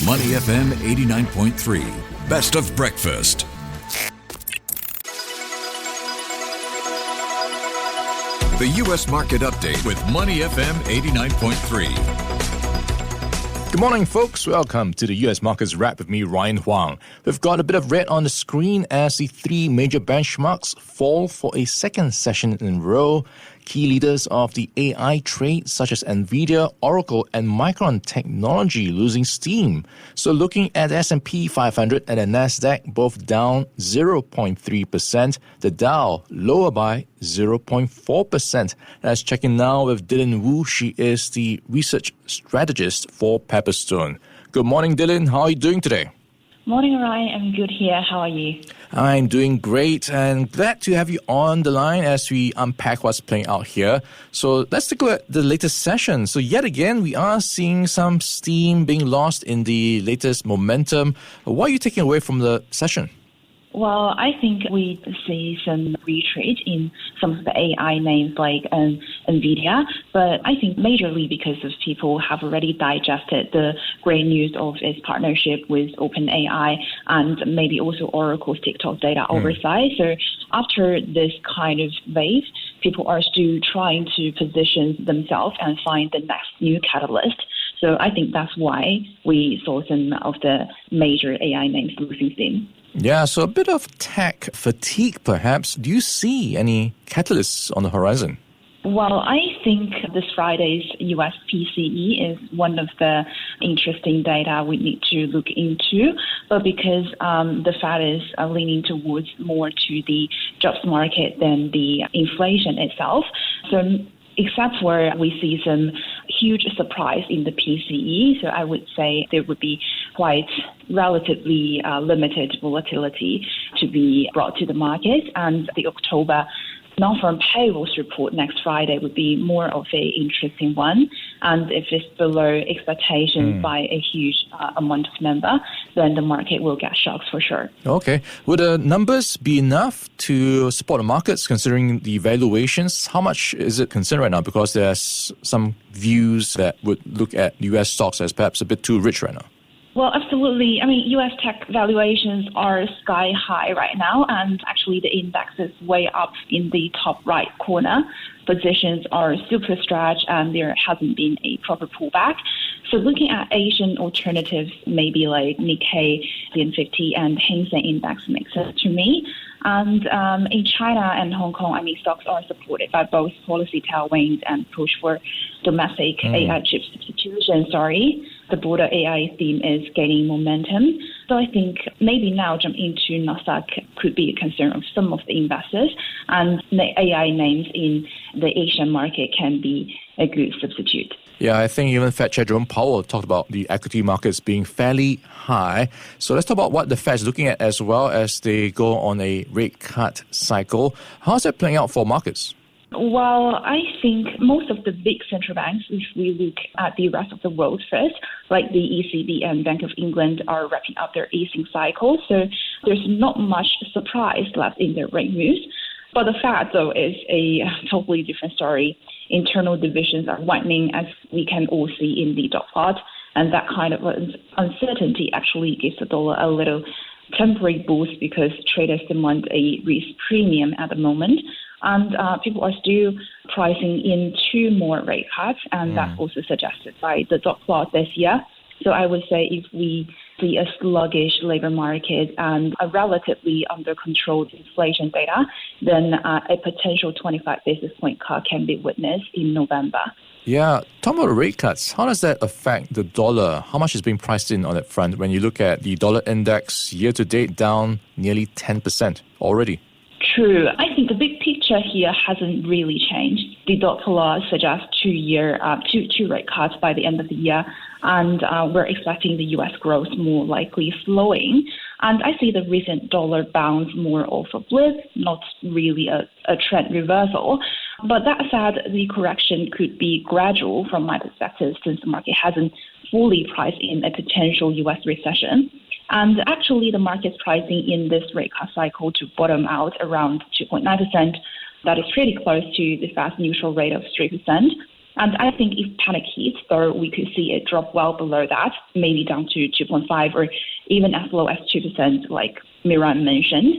Money FM 89.3. Best of breakfast. The U.S. Market Update with Money FM 89.3. Good morning, folks. Welcome to the U.S. Markets Wrap with me, Huang. We've got a bit of red on the screen as the three major benchmarks fall for a second session in a row. Key leaders of the AI trade, such as Nvidia, Oracle, and Micron Technology, losing steam. So looking at the S&P 500 and the Nasdaq, both down 0.3%. The Dow lower by 0.4%. Let's check in now with Dilin Wu. She is the research strategist for Pepperstone. Good morning, Dilin. How are you doing today? Morning, Ryan. I'm good here. How are you? I'm doing great and glad to have you on the line as we unpack what's playing out here. So let's take a look at the latest session. So yet again, we are seeing some steam being lost in the latest momentum. What are you taking away from the session? Well, I think we see some retreat in some of the AI names like Nvidia, but I think majorly because of people have already digested the great news of its partnership with OpenAI and maybe also Oracle's TikTok data oversight. So after this kind of wave, people are still trying to position themselves and find the next new catalyst. So I think that's why we saw some of the major AI names losing steam. Yeah, so a bit of tech fatigue, perhaps. Do you see any catalysts on the horizon? Well, I think this Friday's US PCE is one of the interesting data we need to look into. But because the Fed is leaning towards more to the jobs market than the inflation itself, so except where we see some huge surprise in the PCE, so I would say there would be quite relatively limited volatility to be brought to the market. And the October non-farm payrolls report next Friday would be more of an interesting one. And if it's below expectations by a huge amount of number, then the market will get shocks for sure. Okay. Would the numbers be enough to support the markets considering the valuations? How much is it concerned right now? Because there's some views that would look at US stocks as perhaps a bit too rich right now. Well, absolutely. I mean, U.S. tech valuations are sky high right now, and actually the index is way up in the top right corner. Positions are super stretched, and there hasn't been a proper pullback. So looking at Asian alternatives, maybe like Nikkei, CN50, and Hang Seng Index makes sense to me. And in China and Hong Kong, I mean, stocks are supported by both policy tailwinds and push for domestic AI chip substitution. The broader AI theme is gaining momentum. So I think maybe now jump into Nasdaq could be a concern of some of the investors, and the AI names in the Asian market can be a good substitute. Yeah, I think even Fed Chair Jerome Powell talked about the equity markets being fairly high. So let's talk about what the Fed's looking at as well as they go on a rate cut cycle. How's that playing out for markets? Well, I think most of the big central banks, if we look at the rest of the world first, like the ECB and Bank of England are wrapping up their easing cycle. So there's not much surprise left in their rate moves. But the Fed, though, is a totally different story. Internal divisions are widening, as we can all see in the dot plot. And that kind of uncertainty actually gives the dollar a little temporary boost because traders demand a risk premium at the moment. And people are still pricing in 2 more rate cuts, and that's also suggested by the dot plot this year. So I would say if we see a sluggish labor market and a relatively under-controlled inflation data, then a potential 25 basis point cut can be witnessed in November. Yeah, talking about rate cuts, how does that affect the dollar? How much is being priced in on that front when you look at the dollar index year-to-date down nearly 10% already? True. I think the big picture here hasn't really changed. The dot plot suggests 2 rate cuts by the end of the year, and we're expecting the U.S. growth more likely slowing. And I see the recent dollar bounce more of a blip, not really a trend reversal. But that said, the correction could be gradual from my perspective since the market hasn't fully priced in a potential U.S. recession. And actually, the market's pricing in this rate cut cycle to bottom out around 2.9%. That is pretty close to the fast neutral rate of 3%. And I think if panic hits, though, we could see it drop well below that, maybe down to 2.5 or even as low as 2%, like Micron mentioned.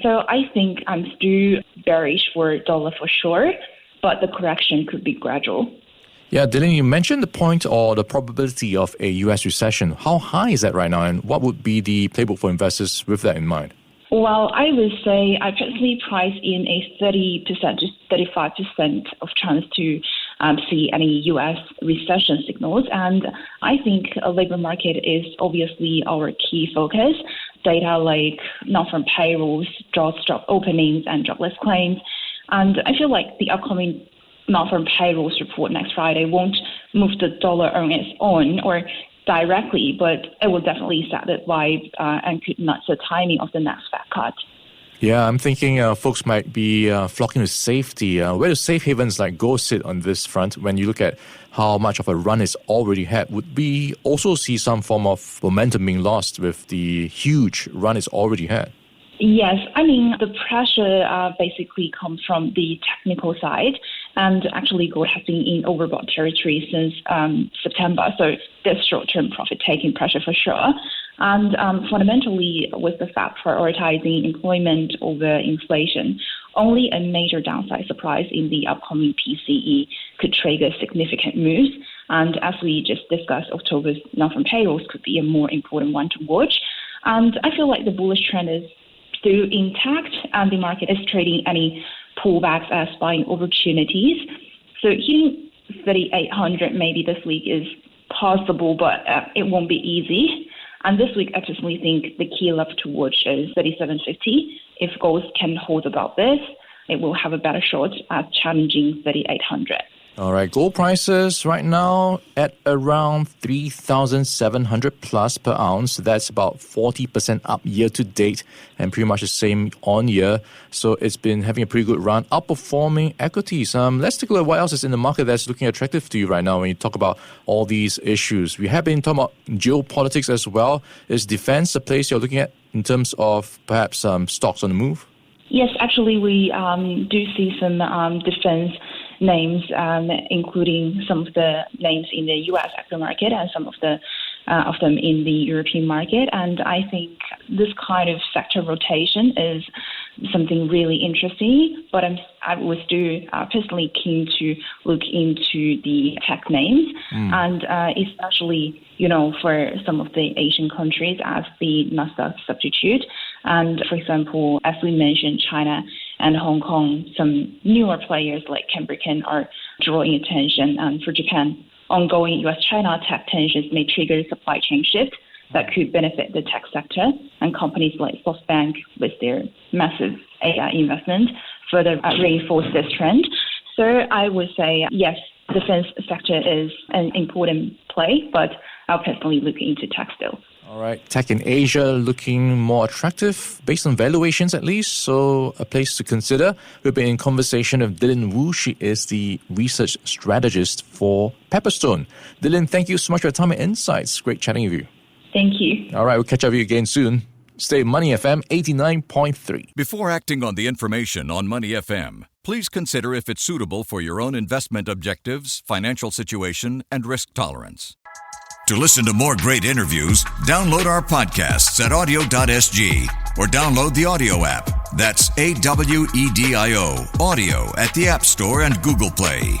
So I think I'm still bearish for dollar for sure, but the correction could be gradual. Yeah, Dilin, you mentioned the point or the probability of a U.S. recession. How high is that right now, and what would be the playbook for investors with that in mind? Well, I would say I personally price in a 30% to 35% of chance to see any U.S. recession signals. And I think a labor market is obviously our key focus. Data like non-farm payrolls, job openings, and jobless claims. And I feel like the upcoming non-farm payrolls report next Friday won't move the dollar on its own or directly, but it will definitely set the vibe and could nudge the timing of the next Fed cut. Yeah, I'm thinking folks might be flocking to safety. Where do safe havens like go sit on this front when you look at how much of a run it's already had? Would we also see some form of momentum being lost with the huge run it's already had? Yes, I mean, the pressure basically comes from the technical side. And actually, gold has been in overbought territory since September. So there's short-term profit-taking pressure for sure. And fundamentally, with the Fed prioritizing employment over inflation, only a major downside surprise in the upcoming PCE could trigger significant moves. And as we just discussed, October's non-farm payrolls could be a more important one to watch. And I feel like the bullish trend is still intact, and the market is trading any pullbacks as buying opportunities. So hitting 3,800 maybe this week is possible, but it won't be easy. And this week, I personally think the key level to watch is 3,750. If gold can hold about this, it will have a better shot at challenging 3,800. All right, gold prices right now at around 3,700 plus per ounce. That's about 40% up year to date and pretty much the same on year. So it's been having a pretty good run, outperforming equities. Let's take a look at what else is in the market that's looking attractive to you right now when you talk about all these issues. We have been talking about geopolitics as well. Is defense a place you're looking at in terms of perhaps stocks on the move? Yes, actually, we do see some defense names, including some of the names in the U.S. equity market and some of them in the European market. And I think this kind of sector rotation is something really interesting. But I was still personally keen to look into the tech names, and especially for some of the Asian countries as the Nasdaq substitute. And for example, as we mentioned, China and Hong Kong, some newer players like Micron are drawing attention. And for Japan, ongoing U.S.-China tech tensions may trigger supply chain shift that could benefit the tech sector. And companies like SoftBank, with their massive AI investment, further reinforce this trend. So I would say, yes, defense sector is an important play, but I'll personally look into tech still. All right, tech in Asia looking more attractive based on valuations at least, so a place to consider. We've been in conversation with Dilin Wu. She is the research strategist for Pepperstone. Dilin, thank you so much for your time and insights. Great chatting with you. Thank you. All right, we'll catch up with you again soon. Stay Money FM 89.3. Before acting on the information on Money FM, please consider if it's suitable for your own investment objectives, financial situation, and risk tolerance. To listen to more great interviews, download our podcasts at audio.sg or download the audio app. That's AWEDIO, audio at the App Store and Google Play.